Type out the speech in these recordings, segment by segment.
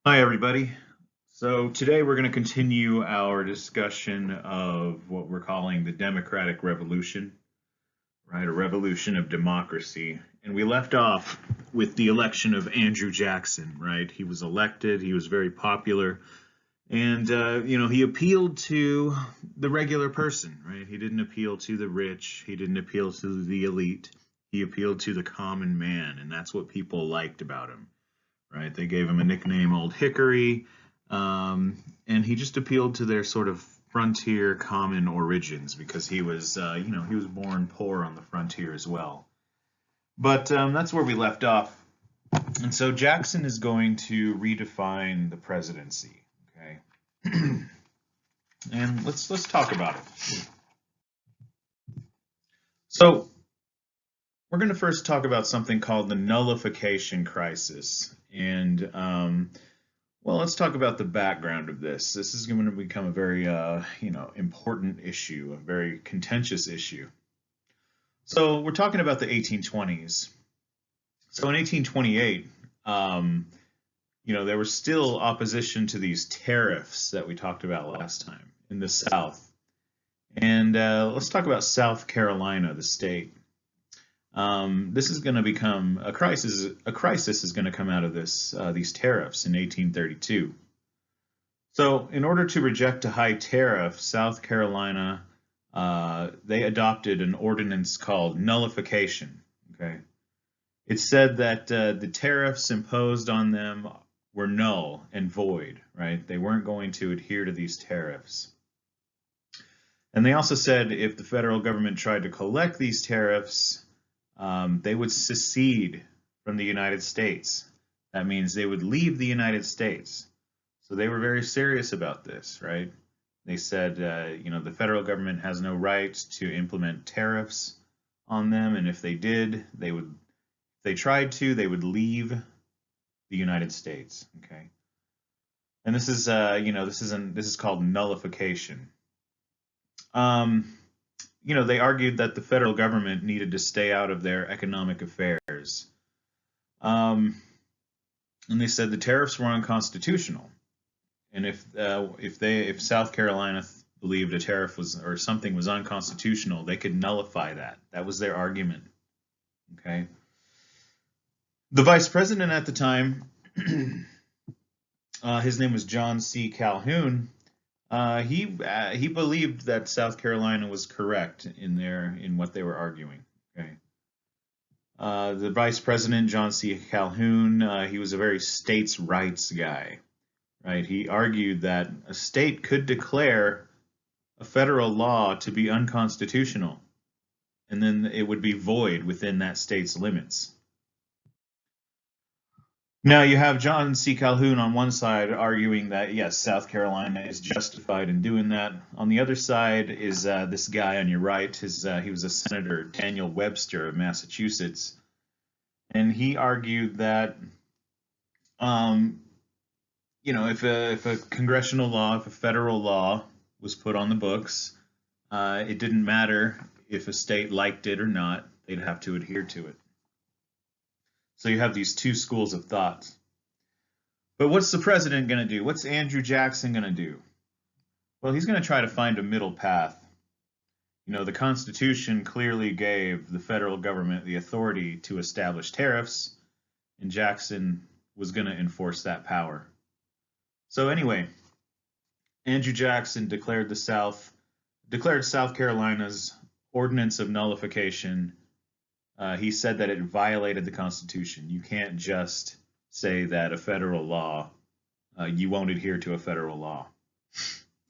Hi, everybody. So today we're going to continue our discussion of what we're calling the Democratic Revolution, right? A revolution of democracy. And we left off with the election of Andrew Jackson, right? He was elected, he was very popular, and, he appealed to the regular person, right? He didn't appeal to the rich, he didn't appeal to the elite, he appealed to the common man, and that's what people liked about him, right? They gave him a nickname, Old Hickory, and he just appealed to their sort of frontier common origins because he was, he was born poor on the frontier as well. But that's where we left off. And so Jackson is going to redefine the presidency. Okay, and let's talk about it. So we're going to first talk about something called the nullification crisis, and well, let's talk about the background of this. This is going to become a very, important issue, a very contentious issue. So we're talking about the 1820s. So in 1828, there was still opposition to these tariffs that we talked about last time in the South. And let's talk about South Carolina, the state. This is going to become a crisis. A crisis is going to come out of these tariffs in 1832. So, in order to reject a high tariff, South Carolina they adopted an ordinance called nullification. Okay, it said that the tariffs imposed on them were null and void. Right, they weren't going to adhere to these tariffs. And they also said if the federal government tried to collect these tariffs, they would secede from the United States. That means they would leave the United States. So they were very serious about this, right? They said, the federal government has no right to implement tariffs on them, and if they did, if they tried to, they would leave the United States. Okay, and this is, this is called nullification. They argued that the federal government needed to stay out of their economic affairs. And they said the tariffs were unconstitutional. And if South Carolina believed a tariff was or something was unconstitutional, they could nullify that. That was their argument. Okay. The vice president at the time, his name was John C. Calhoun. He believed that South Carolina was correct in what they were arguing. Okay. The vice president, John C. Calhoun, he was a very states' rights guy. Right? He argued that a state could declare a federal law to be unconstitutional, and then it would be void within that state's limits. Now you have John C. Calhoun on one side arguing that yes, South Carolina is justified in doing that. On the other side is this guy on your right. He was a Senator, Daniel Webster of Massachusetts, and he argued that if a congressional law, if a federal law was put on the books, it didn't matter if a state liked it or not, they'd have to adhere to it. So you have these two schools of thought. But what's the president going to do? What's Andrew Jackson going to do? Well, he's going to try to find a middle path. The Constitution clearly gave the federal government the authority to establish tariffs, and Jackson was going to enforce that power. So anyway, Andrew Jackson declared South Carolina's ordinance of nullification. He said that it violated the Constitution. You can't just say that a federal law, you won't adhere to a federal law.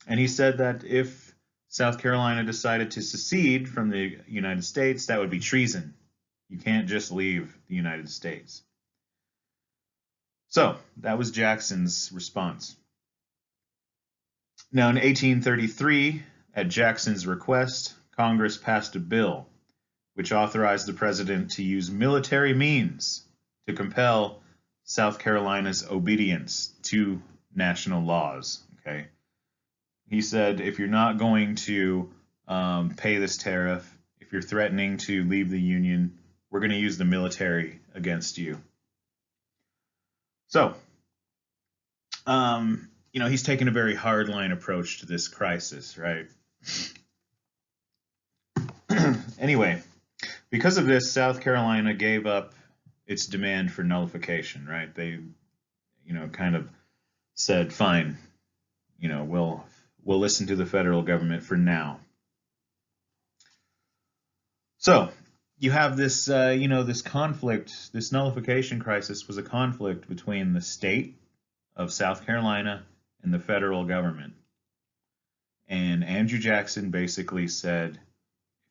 And he said that if South Carolina decided to secede from the United States, that would be treason. You can't just leave the United States. So that was Jackson's response. Now in 1833, at Jackson's request, Congress passed a bill which authorized the president to use military means to compel South Carolina's obedience to national laws. Okay, he said if you're not going to pay this tariff, if you're threatening to leave the Union, we're going to use the military against you. So he's taken a very hardline approach to this crisis, right? Anyway, because of this, South Carolina gave up its demand for nullification, right? They, kind of said, fine, we'll listen to the federal government for now. So you have this, this conflict. This nullification crisis was a conflict between the state of South Carolina and the federal government. And Andrew Jackson basically said,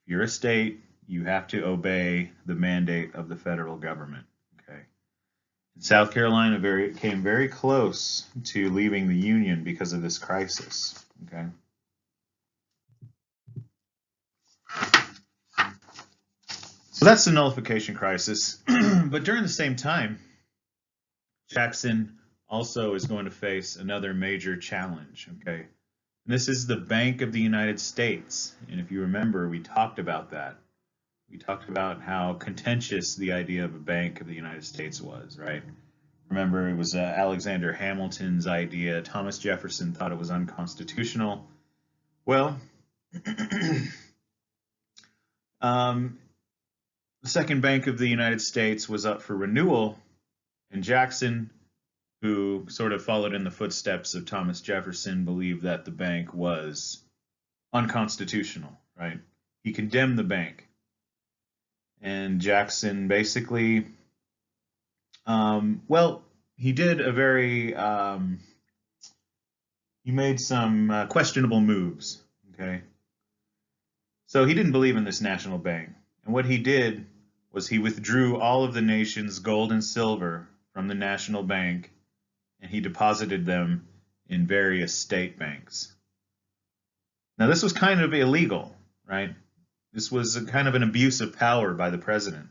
if you're a state, you have to obey the mandate of the federal government. Okay. South Carolina came very close to leaving the Union because of this crisis. Okay. So that's the nullification crisis. But during the same time, Jackson also is going to face another major challenge. Okay. And this is the Bank of the United States. And if you remember, we talked about that. We talked about how contentious the idea of a Bank of the United States was, right? Remember, it was Alexander Hamilton's idea. Thomas Jefferson thought it was unconstitutional. Well, the Second Bank of the United States was up for renewal, and Jackson, who sort of followed in the footsteps of Thomas Jefferson, believed that the bank was unconstitutional, right? He condemned the bank. And Jackson basically, he did a very, he made some questionable moves, okay? So he didn't believe in this national bank. And what he did was he withdrew all of the nation's gold and silver from the national bank, and he deposited them in various state banks. Now, this was kind of illegal, right? This was kind of an abuse of power by the president.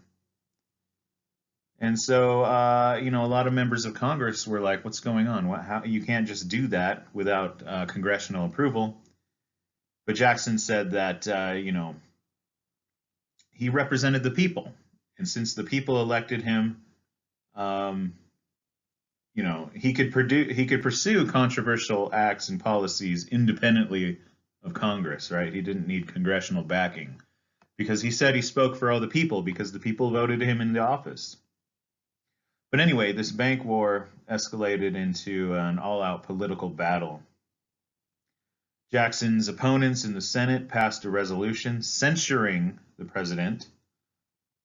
And so, a lot of members of Congress were like, what's going on? How, you can't just do that without congressional approval. But Jackson said that, he represented the people. And since the people elected him, he could pursue controversial acts and policies independently of Congress, right? He didn't need congressional backing because he said he spoke for all the people because the people voted him into office. But anyway, this bank war escalated into an all-out political battle. Jackson's opponents in the Senate passed a resolution censuring the president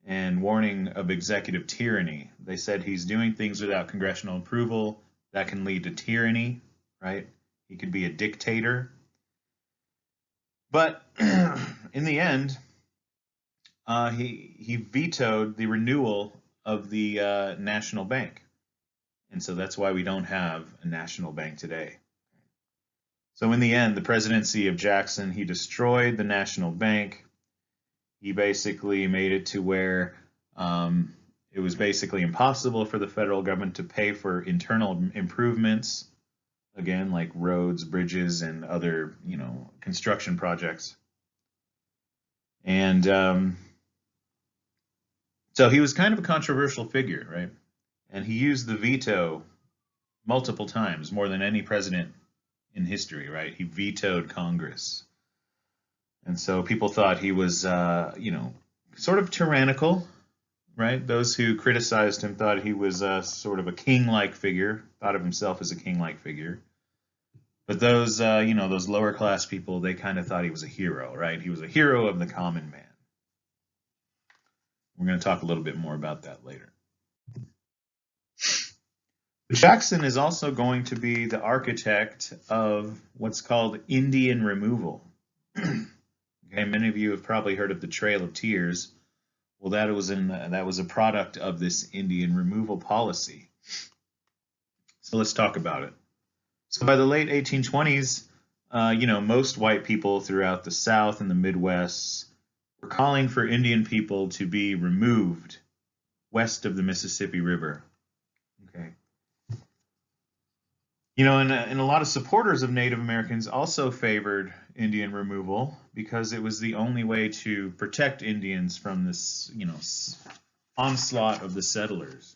and warning of executive tyranny. They said he's doing things without congressional approval that can lead to tyranny, right? He could be a dictator. But in the end, he vetoed the renewal of the national bank. And so that's why we don't have a national bank today. So in the end, the presidency of Jackson, he destroyed the national bank. He basically made it to where it was basically impossible for the federal government to pay for internal improvements, again, like roads, bridges, and other, construction projects. And so he was kind of a controversial figure, right? And he used the veto multiple times, more than any president in history, right? He vetoed Congress. And so people thought he was, sort of tyrannical, right? Those who criticized him thought he was sort of a king-like figure, thought of himself as a king-like figure. But those, those lower-class people, they kind of thought he was a hero, right? He was a hero of the common man. We're going to talk a little bit more about that later. Jackson is also going to be the architect of what's called Indian removal. Okay, many of you have probably heard of the Trail of Tears. Well, that was a product of this Indian removal policy. So let's talk about it. So by the late 1820s, most white people throughout the South and the Midwest were calling for Indian people to be removed west of the Mississippi River. Okay. And a lot of supporters of Native Americans also favored Indian removal because it was the only way to protect Indians from this, onslaught of the settlers.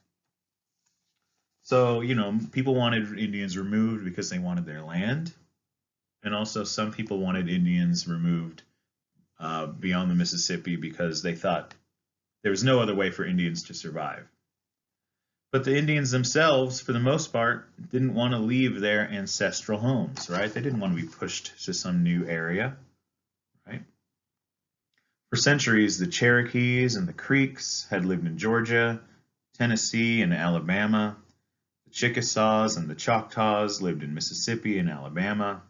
So, people wanted Indians removed because they wanted their land, and also some people wanted Indians removed beyond the Mississippi because they thought there was no other way for Indians to survive. But the Indians themselves, for the most part, didn't want to leave their ancestral homes, right? They didn't want to be pushed to some new area, right? For centuries, the Cherokees and the Creeks had lived in Georgia, Tennessee, and Alabama. The Chickasaws and the Choctaws lived in Mississippi and Alabama,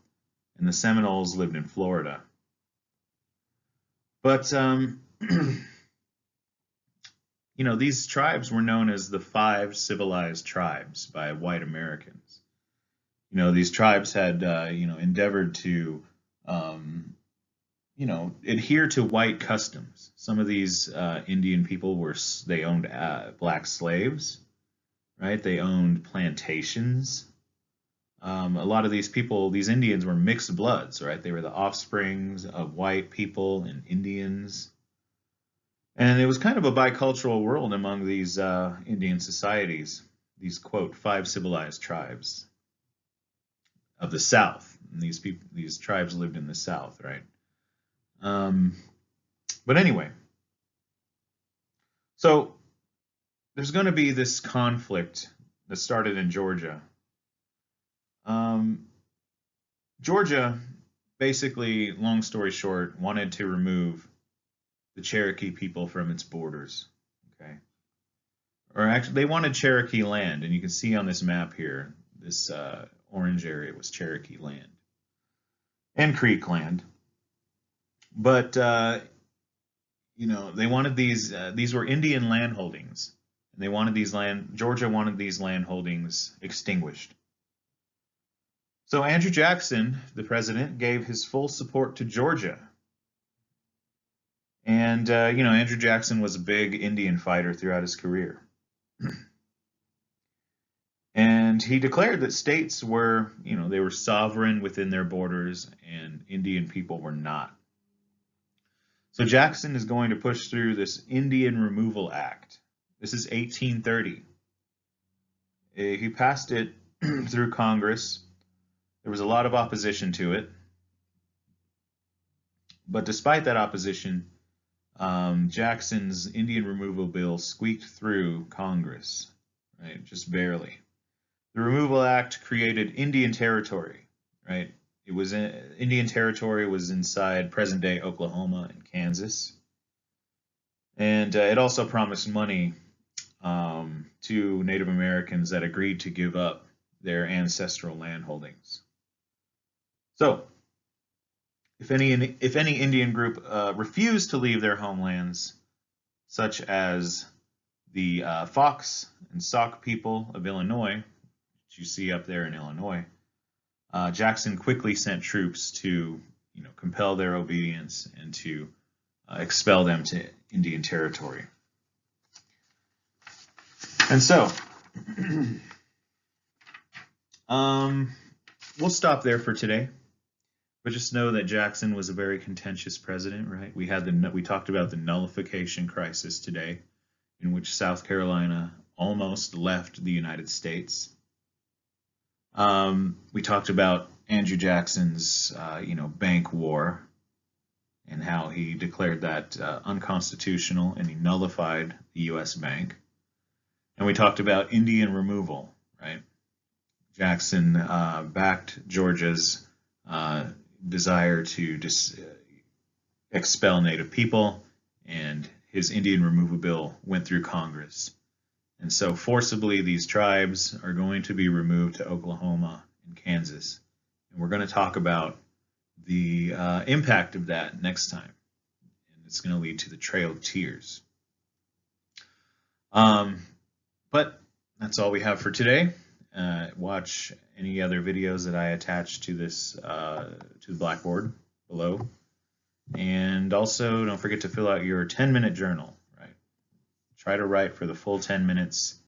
and the Seminoles lived in Florida. But these tribes were known as the 5 civilized tribes by white Americans. These tribes had, endeavored to, adhere to white customs. Some of these Indian people they owned black slaves, right? They owned plantations. A lot of these people, these Indians, were mixed bloods, right? They were the offsprings of white people and Indians. And it was kind of a bicultural world among these Indian societies, these, quote, 5 civilized tribes of the South. And these tribes lived in the South, right? But anyway, so there's going to be this conflict that started in Georgia. Georgia, basically, long story short, wanted to remove the Cherokee people from its borders, okay? Or actually, they wanted Cherokee land, and you can see on this map here, this orange area was Cherokee land and Creek land. But, they wanted these were Indian land holdings, and Georgia wanted these land holdings extinguished. So Andrew Jackson, the president, gave his full support to Georgia. And, Andrew Jackson was a big Indian fighter throughout his career. And he declared that states were, they were sovereign within their borders, and Indian people were not. So Jackson is going to push through this Indian Removal Act. This is 1830. He passed it through Congress. There was a lot of opposition to it. But despite that opposition, Jackson's Indian Removal Bill squeaked through Congress, right? Just barely. The Removal Act created Indian Territory, right? Indian Territory was inside present-day Oklahoma and Kansas. And it also promised money to Native Americans that agreed to give up their ancestral land holdings. So, if any Indian group refused to leave their homelands, such as the Fox and Sauk people of Illinois, which you see up there in Illinois, Jackson quickly sent troops to, compel their obedience and to expel them to Indian Territory. And so, we'll stop there for today. But just know that Jackson was a very contentious president, right? We talked about the nullification crisis today, in which South Carolina almost left the United States. We talked about Andrew Jackson's, bank war, and how he declared that unconstitutional, and he nullified the U.S. Bank. And we talked about Indian removal, right? Jackson backed Georgia's desire to expel Native people, and his Indian Removal Bill went through Congress. And so forcibly these tribes are going to be removed to Oklahoma and Kansas. And we're going to talk about the impact of that next time. And it's going to lead to the Trail of Tears. But that's all we have for today. Watch any other videos that I attach to this to the blackboard below, and also don't forget to fill out your 10-minute journal. Right, try to write for the full 10 minutes